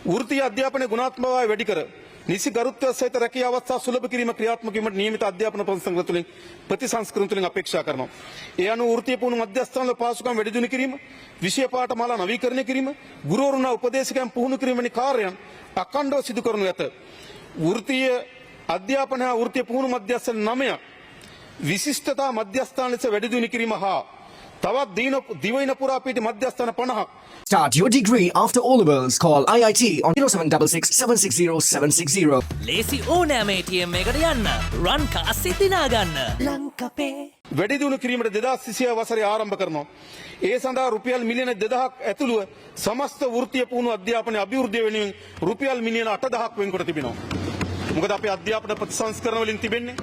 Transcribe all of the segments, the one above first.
වෘත්තීය අධ්‍යාපනයේ ගුණාත්මකව වැඩි කර නිසි ගරුත්වය සහිත රැකියා අවස්ථා සුලභ කිරීම ක්‍රියාත්මක වීමට නියමිත අධ්‍යාපන ප්‍රතිසංස්කරණ තුළින් ප්‍රතිසංස්කරණ තුළින් අපේක්ෂා කරනවා. ඒ අනුව වෘත්තීය පුහුණු මධ්‍යස්ථානවල පහසුකම් වැඩි දියුණු කිරීම, විෂය පාඨමාලා නවීකරණය කිරීම, ගුරුවරුන්ව උපදේශකයන් පුහුණු කිරීම වැනි කාර්යයන් අඛණ්ඩව සිදු කරනු ඇත. වෘත්තීය අධ්‍යාපන හා වෘත්තීය පුහුණු මධ්‍යස්ථාන 9ක් විශිෂ්ටතා මධ්‍යස්ථාන ලෙස වැඩි දියුණු කිරීම හා තවත් දිවයින පුරා පිහිටි මධ්‍යස්ථාන 50ක්. Start your degree after O-levels. Call IIT on 0766 760 760. ලේසි ඕනෑම ATM එකට යන්න. රන් කාසිය දිනා ගන්න. ලංකපේ. වැඩි දියුණු කිරීමට 2026 වසරේ ආරම්භ කරනවා. ඒ සඳහා රුපියල් මිලියන 2000ක් ඇතුළුව සමස්ත වෘත්තීය පුහුණු අධ්‍යාපනයේ අභිවෘද්ධිය වෙනුවෙන් රුපියල් මිලියන 8000ක් වෙන්කොට තිබෙනවා. මොකද අපේ අධ්‍යාපන ප්‍රතිසංස්කරණ වලින් තිබෙන්නේ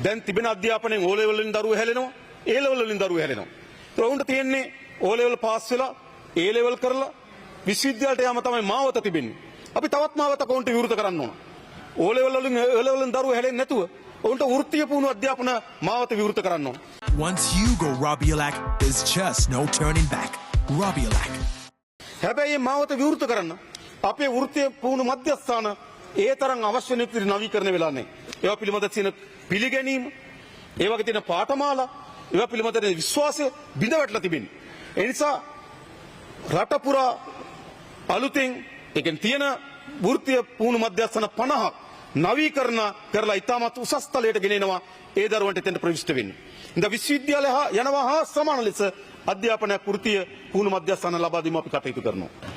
දැන් තිබෙන අධ්‍යාපනයෙන් O level වලින් දරුවෝ හැලෙනවා, A level වලින් දරුවෝ හැලෙනවා. ඒත් උන්ට තියෙන්නේ O level පාස් වෙලා A level කරලා විශ්වවිද්‍යාලයට යාම තමයි මාවත තිබෙන්නේ. අපි තවත් මාවතක උන්ට විවෘත කරන්න ඕන. O level වලින් A level වලින් දරුවෝ හැලෙන්නේ නැතුව උන්ට වෘත්තීය පුහුණු අධ්‍යාපන මාවත විවෘත කරන්න ඕන. Once you go Robiolac, there's just no turning back. Robiolac. හැබැයි මේ මාවත විවෘත කරන්න අපේ වෘත්තීය පුහුණු මධ්‍යස්ථාන ඒ තරම් අවශ්‍ය නිතර නවීකරණය වෙලා නැහැ. ඒවා පිළිබඳ තියෙන පිළිගැනීම, ඒ වගේ තියෙන පාඨමාලා, ඒවා පිළිබඳ විශ්වාසය බිඳ වැටලා තිබෙනවා. ඒ නිසා රට පුරා අලුතෙන් එකෙන් තියෙන වෘත්තීය පුහුණු මධ්‍යස්ථාන 50ක් නවීකරණ කරලා ඉතාමත් උසස් තලයට ගෙනෙනවා ඒ දරුවන්ට එතෙන්ට ප්‍රවිෂ්ඨ වෙන්නේ. ඉතින් විශ්වවිද්‍යාලය යනවා හා සමාන ලෙස අධ්‍යාපනයක් වෘත්තීය පුහුණු මධ්‍යස්ථාන ලබා දීම අපි කටයුතු කරනවා.